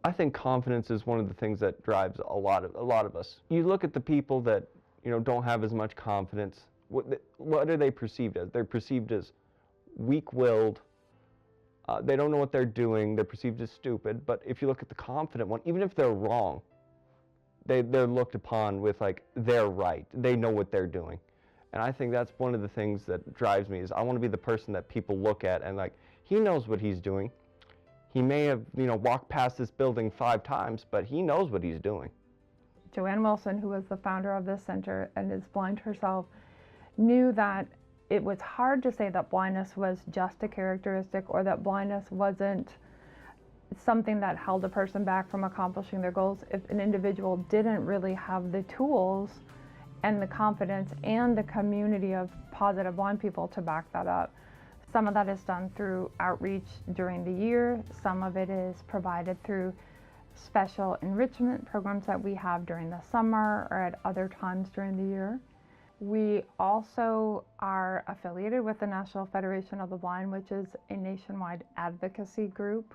I think confidence is one of the things that drives a lot of us. You look at the people that don't have as much confidence. What are they perceived as? They're perceived as weak-willed. They don't know what they're doing. They're perceived as stupid. But if you look at the confident one, even if they're wrong, they're looked upon with like they're right. They know what they're doing. And I think that's one of the things that drives me is I want to be the person that people look at and like, he knows what he's doing. He may have, walked past this building 5 times, but he knows what he's doing. Joanne Wilson, who was the founder of this center and is blind herself, knew that it was hard to say that blindness was just a characteristic or that blindness wasn't something that held a person back from accomplishing their goals if an individual didn't really have the tools and the confidence and the community of positive blind people to back that up. Some of that is done through outreach during the year. Some of it is provided through special enrichment programs that we have during the summer or at other times during the year. We also are affiliated with the National Federation of the Blind, which is a nationwide advocacy group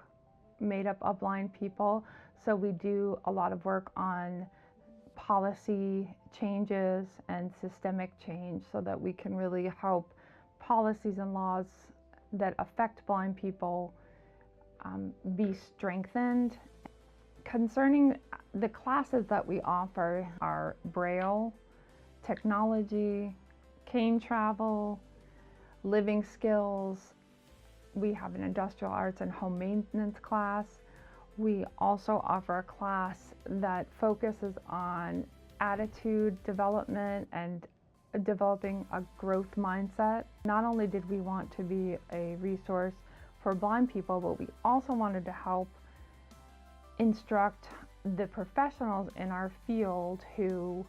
made up of blind people. So we do a lot of work on policy changes and systemic change so that we can really help policies and laws that affect blind people be strengthened. Concerning the classes that we offer are Braille, technology, cane travel, living skills. We have an industrial arts and home maintenance class. We also offer a class that focuses on attitude development and developing a growth mindset. Not only did we want to be a resource for blind people, but we also wanted to help instruct the professionals in our field who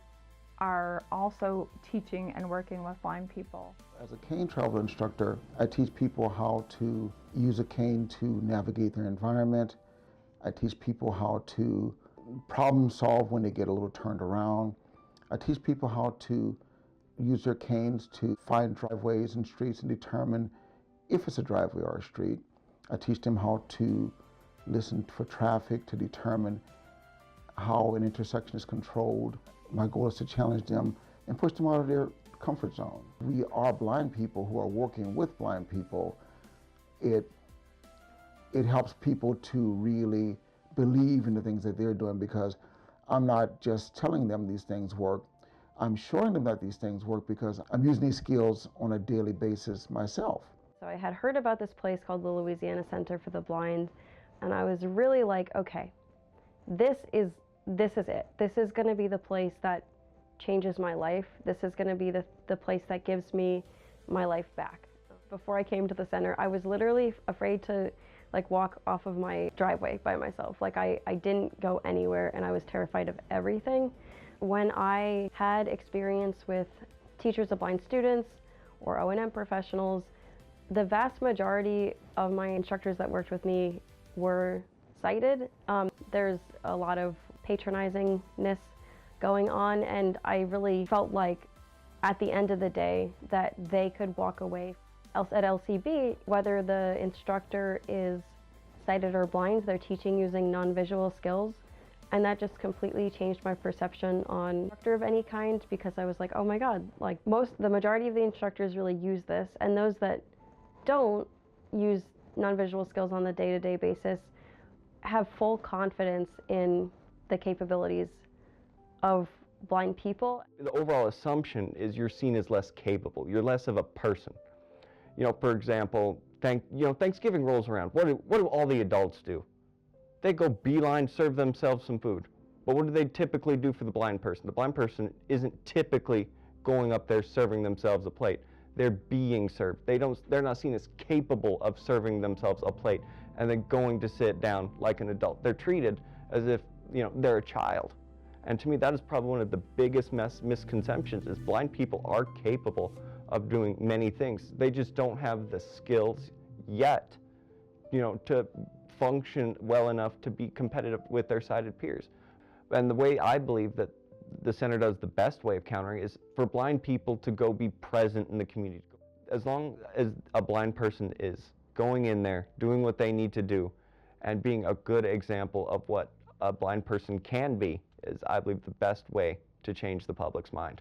are also teaching and working with blind people. As a cane travel instructor, I teach people how to use a cane to navigate their environment. I teach people how to problem solve when they get a little turned around. I teach people how to use their canes to find driveways and streets and determine if it's a driveway or a street. I teach them how to listen for traffic to determine how an intersection is controlled. My goal is to challenge them and push them out of their comfort zone. We are blind people who are working with blind people. It helps people to really believe in the things that they're doing, because I'm not just telling them these things work, I'm showing them that these things work because I'm using these skills on a daily basis myself. So I had heard about this place called the Louisiana Center for the Blind, and I was really like, okay, this is it. This is going to be the place that changes my life. This is going to be the place that gives me my life back. Before I came to the center, I was literally afraid to walk off of my driveway by myself. I didn't go anywhere, and I was terrified of everything. When I had experience with teachers of blind students or O&M professionals, the vast majority of my instructors that worked with me were sighted. There's a lot of patroningingness going on, and I really felt like at the end of the day that they could walk away. At LCB, whether the instructor is sighted or blind, they're teaching using non-visual skills, and that just completely changed my perception on instructor of any kind, because I was like, oh my God, the majority of the instructors really use this, and those that don't use non-visual skills on the day-to-day basis have full confidence in the capabilities of blind people. The overall assumption is you're seen as less capable. You're less of a person. For example, Thanksgiving rolls around. What do all the adults do? They go beeline, serve themselves some food. But what do they typically do for the blind person? The blind person isn't typically going up there serving themselves a plate. They're being served. They're not seen as capable of serving themselves a plate and then going to sit down like an adult. They're treated as if they're a child. And to me, that is probably one of the biggest misconceptions is blind people are capable of doing many things. They just don't have the skills yet, to function well enough to be competitive with their sighted peers. And the way I believe that the center does the best way of countering is for blind people to go be present in the community. As long as a blind person is going in there, doing what they need to do, And being a good example of what a blind person can be is, I believe, the best way to change the public's mind.